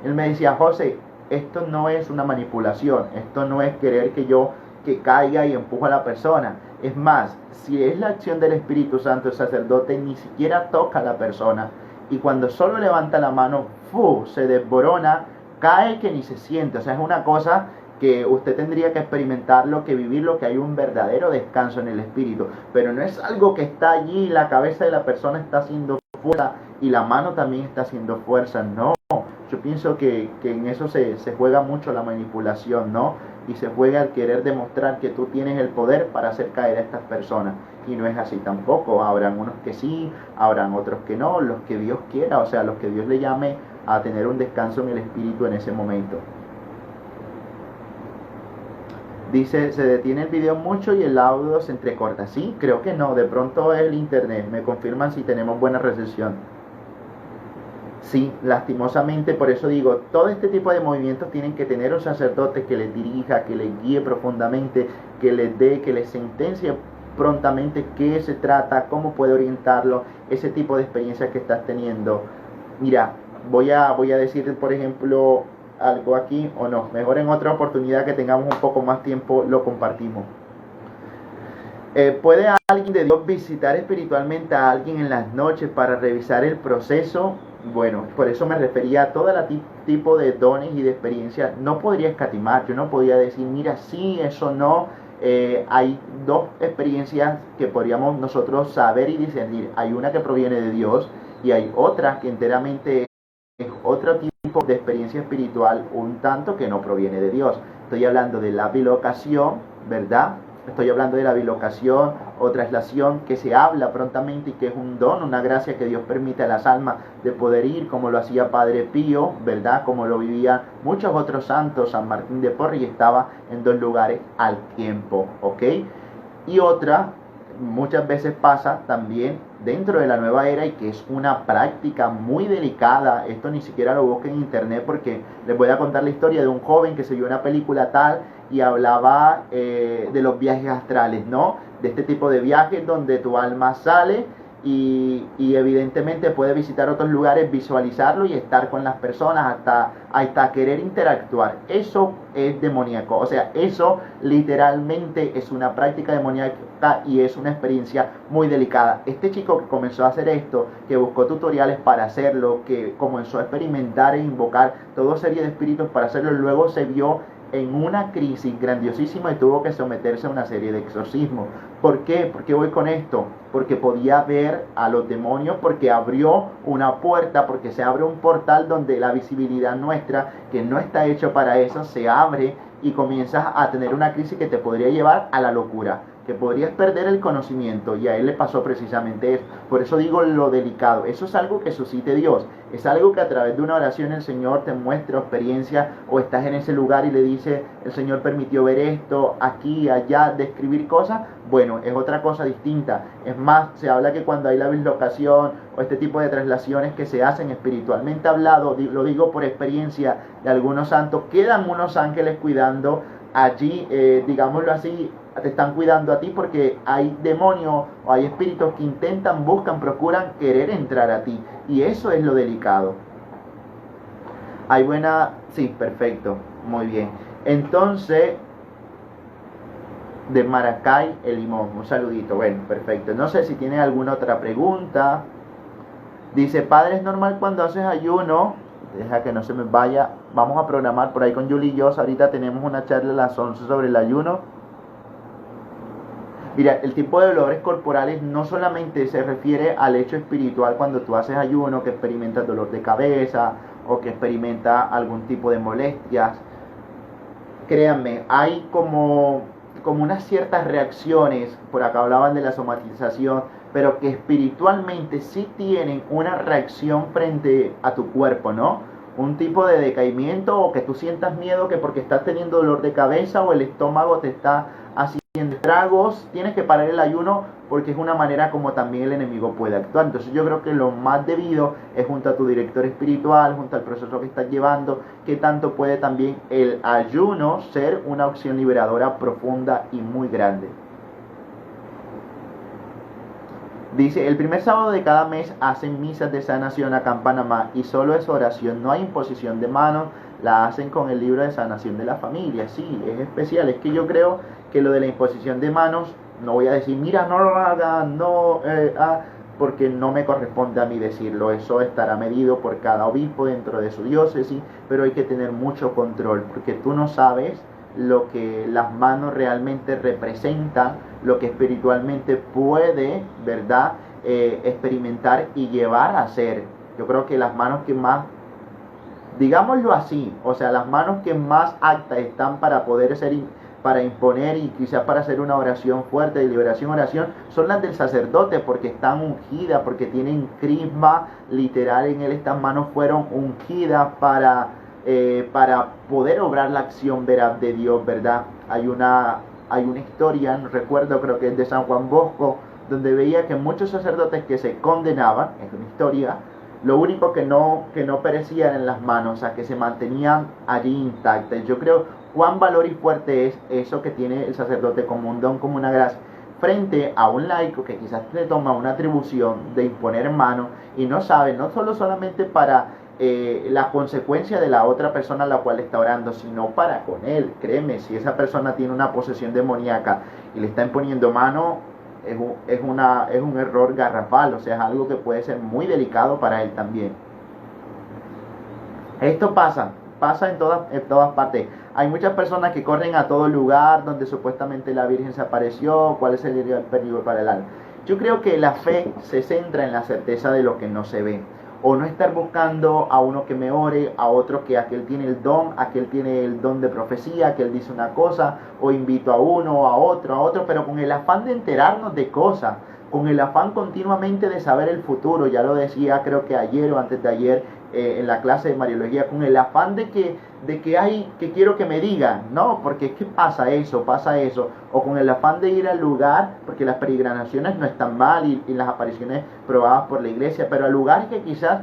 Él me decía, José, esto no es una manipulación, esto no es querer que caiga y empujo a la persona. Es más, si es la acción del Espíritu Santo, el sacerdote ni siquiera toca a la persona, y cuando solo levanta la mano, se desborona, cae que ni se siente. O sea, es una cosa que usted tendría que experimentarlo, que vivirlo, que hay un verdadero descanso en el Espíritu. Pero no es algo que está allí, la cabeza de la persona está haciendo fuerza y la mano también está haciendo fuerza. No, yo pienso que en eso se juega mucho la manipulación, ¿no? Y se juega al querer demostrar que tú tienes el poder para hacer caer a estas personas. Y no es así tampoco. Habrán unos que sí, habrán otros que no, los que Dios quiera, o sea, los que Dios le llame a tener un descanso en el Espíritu en ese momento. Dice, se detiene el video mucho y el audio se entrecorta. Sí, creo que no, de pronto es el internet. Me confirman si tenemos buena recepción. Sí, lastimosamente, por eso digo, todo este tipo de movimientos tienen que tener un sacerdote que les dirija, que les guíe profundamente, que les dé, que les sentencie prontamente qué se trata, cómo puede orientarlo, ese tipo de experiencias que estás teniendo. Mira, voy a decir, por ejemplo, algo aquí, o no, mejor en otra oportunidad que tengamos un poco más tiempo lo compartimos. ¿Puede alguien de Dios visitar espiritualmente a alguien en las noches para revisar el proceso? Bueno, por eso me refería a todo tipo de dones y de experiencias. No podría escatimar, yo no podía decir, mira, sí, eso no. Hay dos experiencias que podríamos nosotros saber y discernir. Hay una que proviene de Dios y hay otra que enteramente es otro tipo de experiencia espiritual, un tanto que no proviene de Dios. Estoy hablando de la bilocación, ¿verdad? Estoy hablando de la bilocación o traslación, que se habla prontamente y que es un don, una gracia que Dios permite a las almas de poder ir, como lo hacía Padre Pío, ¿verdad? Como lo vivían muchos otros santos. San Martín de Porres, y estaba en dos lugares al tiempo, ¿ok? Y otra, muchas veces pasa también dentro de la nueva era, y que es una práctica muy delicada. Esto ni siquiera lo busquen en internet, porque les voy a contar la historia de un joven que se vio una película tal y hablaba de los viajes astrales, ¿no? De este tipo de viajes donde tu alma sale y evidentemente puede visitar otros lugares, visualizarlo y estar con las personas hasta querer interactuar. Eso es demoníaco, o sea, eso literalmente es una práctica demoníaca y es una experiencia muy delicada. Este chico que comenzó a hacer esto, que buscó tutoriales para hacerlo, que comenzó a experimentar e invocar toda serie de espíritus para hacerlo, luego se vio en una crisis grandiosísima y tuvo que someterse a una serie de exorcismos. ¿Por qué? ¿Por qué voy con esto? Porque podía ver a los demonios, porque abrió una puerta, porque se abre un portal donde la visibilidad nuestra, que no está hecho para eso, se abre y comienzas a tener una crisis que te podría llevar a la locura, que podrías perder el conocimiento, y a él le pasó precisamente eso. Por eso digo lo delicado. Eso es algo que suscite Dios, es algo que a través de una oración el Señor te muestra experiencia, o estás en ese lugar y le dice, el Señor permitió ver esto, aquí, allá, describir cosas. Bueno, es otra cosa distinta. Es más, se habla que cuando hay la bislocación o este tipo de traslaciones que se hacen espiritualmente hablado, lo digo por experiencia de algunos santos, quedan unos ángeles cuidando allí, digámoslo así, te están cuidando a ti, porque hay demonios o hay espíritus que intentan, buscan, procuran querer entrar a ti, y eso es lo delicado. Hay buena... Sí, perfecto. Muy bien. Entonces, de Maracay, el Limón. Un saludito. Bueno, perfecto. No sé si tiene alguna otra pregunta. Dice, padre, ¿es normal cuando haces ayuno? Deja que no se me vaya. Vamos a programar por ahí con Julie y yo. Ahorita tenemos una charla a las 11 sobre el ayuno. Mira, el tipo de dolores corporales no solamente se refiere al hecho espiritual cuando tú haces ayuno, que experimentas dolor de cabeza o que experimentas algún tipo de molestias. Créanme, hay como unas ciertas reacciones, por acá hablaban de la somatización, pero que espiritualmente sí tienen una reacción frente a tu cuerpo, ¿no? Un tipo de decaimiento o que tú sientas miedo que porque estás teniendo dolor de cabeza o el estómago te está haciendo tragos, tienes que parar el ayuno porque es una manera como también el enemigo puede actuar. Entonces yo creo que lo más debido es junto a tu director espiritual, junto al proceso que estás llevando, que tanto puede también el ayuno ser una opción liberadora profunda y muy grande. Dice, el primer sábado de cada mes hacen misas de sanación acá en Panamá y solo es oración, no hay imposición de manos, la hacen con el libro de sanación de la familia. Sí, es especial, es que yo creo que lo de la imposición de manos, no voy a decir, mira, no lo hagan, no, porque no me corresponde a mí decirlo, eso estará medido por cada obispo dentro de su diócesis, pero hay que tener mucho control, porque tú no sabes lo que las manos realmente representan, lo que espiritualmente puede, ¿verdad?, experimentar y llevar a hacer. Yo creo que las manos que más, digámoslo así, o sea, las manos que más aptas están para poder ser, para imponer y quizás para hacer una oración fuerte de liberación, oración, son las del sacerdote, porque están ungidas, porque tienen crisma literal en él. Estas manos fueron ungidas para poder obrar la acción veraz de Dios, ¿verdad? Hay una historia, no recuerdo, creo que es de San Juan Bosco, donde veía que muchos sacerdotes que se condenaban, es una historia, lo único que no perecían en las manos, o sea, que se mantenían allí intactas. Yo creo cuán valor y fuerte es eso que tiene el sacerdote como un don, como una gracia, frente a un laico que quizás le toma una atribución de imponer mano y no sabe, no solamente para la consecuencia de la otra persona a la cual está orando, sino para con él. Créeme, si esa persona tiene una posesión demoníaca y le está imponiendo mano, es un error garrafal, o sea, es algo que puede ser muy delicado para él también. Esto pasa en todas partes. Hay muchas personas que corren a todo lugar donde supuestamente la Virgen se apareció, cuál es el peligro para el alma. Yo creo que la fe se centra en la certeza de lo que no se ve. O no estar buscando a uno que me ore, a otro que aquel tiene el don, aquel tiene el don de profecía, aquel dice una cosa, o invito a uno, a otro, pero con el afán de enterarnos de cosas, con el afán continuamente de saber el futuro. Ya lo decía, creo que ayer o antes de ayer, en la clase de Mariología, con el afán de que quiero que me digan, no, porque es que pasa eso, o con el afán de ir al lugar, porque las peregrinaciones no están mal y las apariciones probadas por la iglesia, pero a lugares que quizás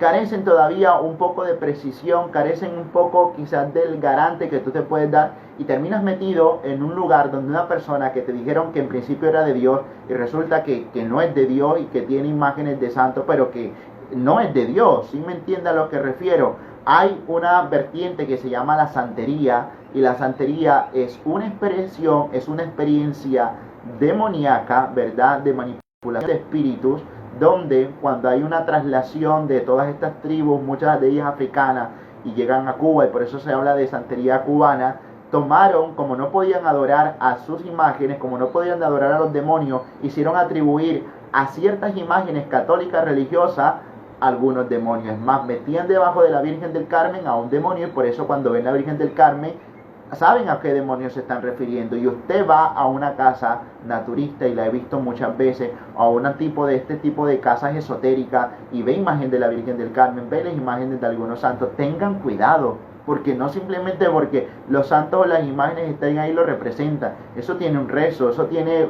carecen todavía un poco de precisión, carecen un poco quizás del garante que tú te puedes dar, y terminas metido en un lugar donde una persona que te dijeron que en principio era de Dios y resulta que no es de Dios y que tiene imágenes de santos, pero que no es de Dios. ¿Sí me entiende a lo que refiero? Hay una vertiente que se llama la santería, y la santería es una expresión, es una experiencia demoníaca, ¿verdad?, de manipulación de espíritus, donde cuando hay una traslación de todas estas tribus, muchas de ellas africanas, y llegan a Cuba, y por eso se habla de santería cubana, tomaron, como no podían adorar a sus imágenes, como no podían adorar a los demonios, hicieron atribuir a ciertas imágenes católicas religiosas algunos demonios. Es más, metían debajo de la Virgen del Carmen a un demonio, y por eso cuando ven la Virgen del Carmen saben a qué demonios se están refiriendo. Y usted va a una casa naturista, y la he visto muchas veces, a este tipo de casas esotéricas, y ve imagen de la Virgen del Carmen, ve las imágenes de algunos santos. Tengan cuidado, porque no simplemente porque los santos o las imágenes estén ahí lo representan. Eso tiene un rezo, eso tiene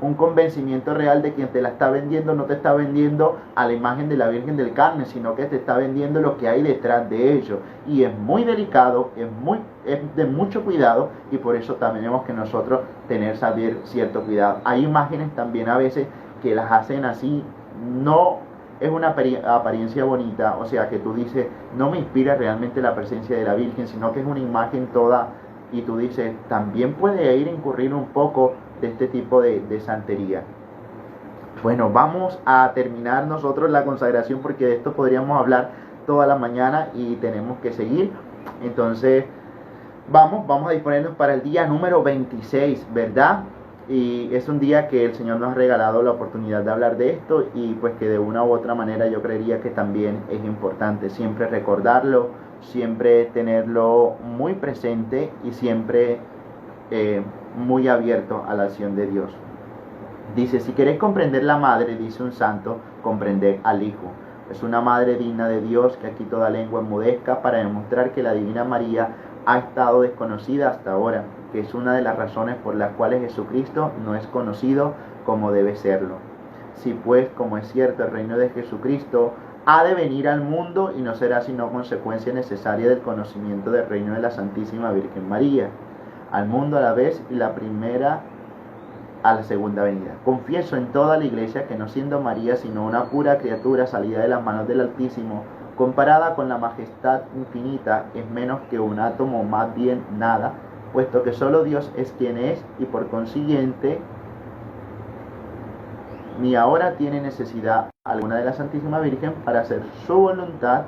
un convencimiento real de quien te la está vendiendo. No te está vendiendo a la imagen de la Virgen del Carmen, sino que te está vendiendo lo que hay detrás de ello, y es muy delicado, es de mucho cuidado, y por eso también tenemos que nosotros saber cierto cuidado. Hay imágenes también a veces que las hacen así, no es una apariencia bonita, o sea que tú dices, no me inspira realmente la presencia de la Virgen, sino que es una imagen toda, y tú dices, también puede ir a incurrir un poco de este tipo de santería. Bueno, vamos a terminar nosotros la consagración porque de esto podríamos hablar toda la mañana y tenemos que seguir. Entonces, vamos a disponernos para el día número 26, ¿verdad? Y es un día que el Señor nos ha regalado la oportunidad de hablar de esto y pues que de una u otra manera yo creería que también es importante siempre recordarlo, siempre tenerlo muy presente y siempre muy abierto a la acción de Dios. Dice, si queréis comprender la madre, dice un santo, comprended al Hijo. Es una madre digna de Dios que aquí toda lengua enmudezca para demostrar que la Divina María ha estado desconocida hasta ahora, que es una de las razones por las cuales Jesucristo no es conocido como debe serlo. Si pues, como es cierto, el reino de Jesucristo ha de venir al mundo y no será sino consecuencia necesaria del conocimiento del reino de la Santísima Virgen María, al mundo a la vez y la primera a la segunda venida. Confieso en toda la iglesia que no siendo María sino una pura criatura salida de las manos del Altísimo, comparada con la majestad infinita, es menos que un átomo, más bien nada, puesto que solo Dios es quien es y por consiguiente ni ahora tiene necesidad alguna de la Santísima Virgen para hacer su voluntad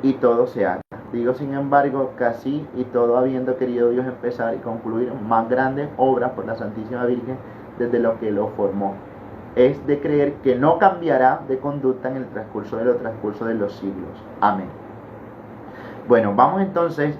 y todo se haga. Digo sin embargo que así y todo habiendo querido Dios empezar y concluir más grandes obras por la Santísima Virgen desde lo que lo formó, es de creer que no cambiará de conducta en el transcurso de los siglos. Amén. Bueno, vamos entonces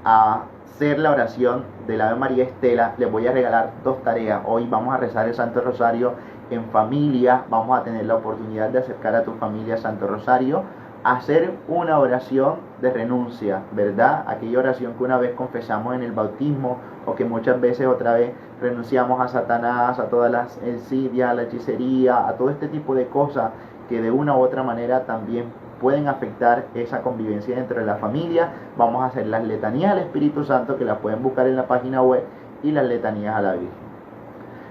a hacer la oración del Ave María Estela. Les voy a regalar 2 tareas. Hoy vamos a rezar el Santo Rosario en familia. Vamos a tener la oportunidad de acercar a tu familia al Santo Rosario. Hacer una oración de renuncia, ¿verdad? Aquella oración que una vez confesamos en el bautismo o que muchas veces otra vez renunciamos a Satanás, a todas las insidias, a la hechicería, a todo este tipo de cosas que de una u otra manera también pueden afectar esa convivencia dentro de la familia. Vamos a hacer las letanías al Espíritu Santo, que las pueden buscar en la página web, y las letanías a la Virgen.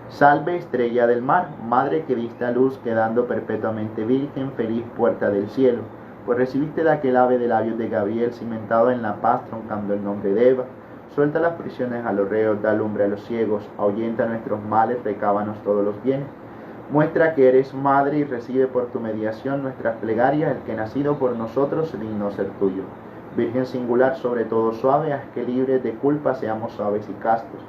Salve estrella del mar, madre que diste a luz quedando perpetuamente virgen, feliz puerta del cielo. Pues recibiste de aquel ave de labios de Gabriel, cimentado en la paz, troncando el nombre de Eva. Suelta las prisiones a los reos, da lumbre a los ciegos, ahuyenta nuestros males, recábanos todos los bienes. Muestra que eres madre y recibe por tu mediación nuestras plegarias, el que nacido por nosotros digno ser tuyo. Virgen singular, sobre todo suave, haz que libres de culpa seamos suaves y castos.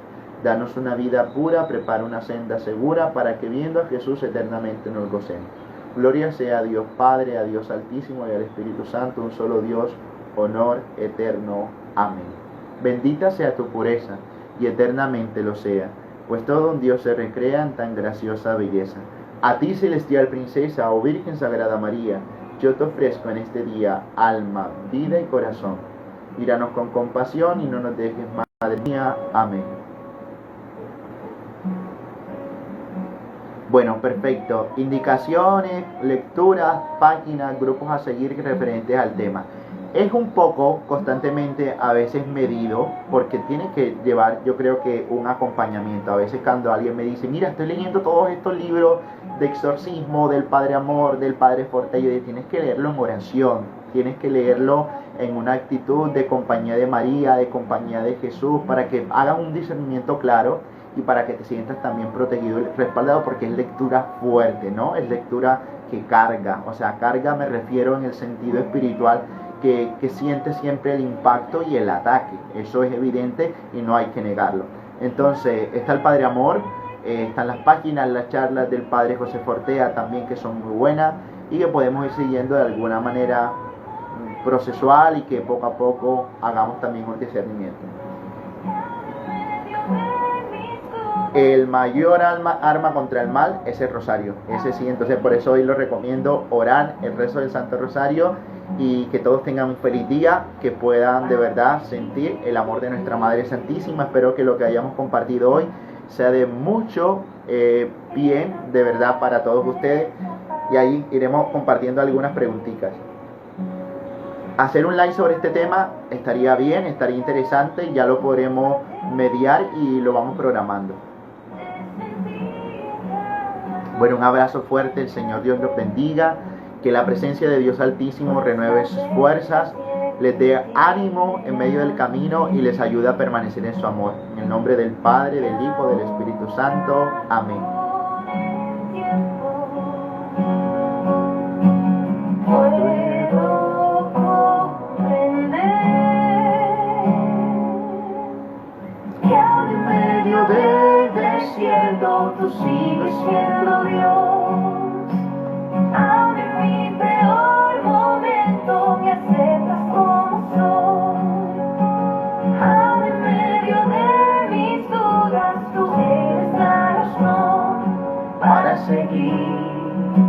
Danos una vida pura, prepara una senda segura, para que viendo a Jesús eternamente nos gocemos. Gloria sea a Dios Padre, a Dios Altísimo y al Espíritu Santo, un solo Dios, honor eterno. Amén. Bendita sea tu pureza, y eternamente lo sea, pues todo un Dios se recrea en tan graciosa belleza. A ti, celestial princesa, oh Virgen Sagrada María, yo te ofrezco en este día alma, vida y corazón. Míranos con compasión y no nos dejes, Madre mía. Amén. Bueno, perfecto. Indicaciones, lecturas, páginas, grupos a seguir referentes al tema. Es un poco constantemente a veces medido porque tiene que llevar, yo creo que un acompañamiento. A veces cuando alguien me dice, mira, estoy leyendo todos estos libros de exorcismo, del Padre Amor, del Padre Forte, yo digo, tienes que leerlo en oración, tienes que leerlo en una actitud de compañía de María, de compañía de Jesús, para que hagan un discernimiento claro y para que te sientas también protegido y respaldado, porque es lectura fuerte, ¿no? Es lectura que carga, o sea, carga me refiero en el sentido espiritual, que siente siempre el impacto y el ataque. Eso es evidente y no hay que negarlo. Entonces, está el Padre Amor, están las páginas, las charlas del Padre José Fortea también, que son muy buenas y que podemos ir siguiendo de alguna manera procesual y que poco a poco hagamos también un discernimiento. El mayor arma contra el mal es el rosario. Ese sí, entonces por eso hoy lo recomiendo, orar el rezo del Santo Rosario, y que todos tengan un feliz día, que puedan de verdad sentir el amor de nuestra Madre Santísima. Espero que lo que hayamos compartido hoy sea de mucho bien, de verdad, para todos ustedes, y ahí iremos compartiendo algunas preguntitas. Hacer un live sobre este tema estaría bien, estaría interesante, ya lo podremos mediar y lo vamos programando. Bueno, un abrazo fuerte, el Señor Dios los bendiga, que la presencia de Dios Altísimo renueve sus fuerzas, les dé ánimo en medio del camino y les ayude a permanecer en su amor. En el nombre del Padre, del Hijo, del Espíritu Santo. Amén. Puedo comprender que aún en medio del desierto tú sigues siendo Dios. Aún en mi peor momento me aceptas como soy. Aún en medio de mis dudas tú eres la razón para seguir.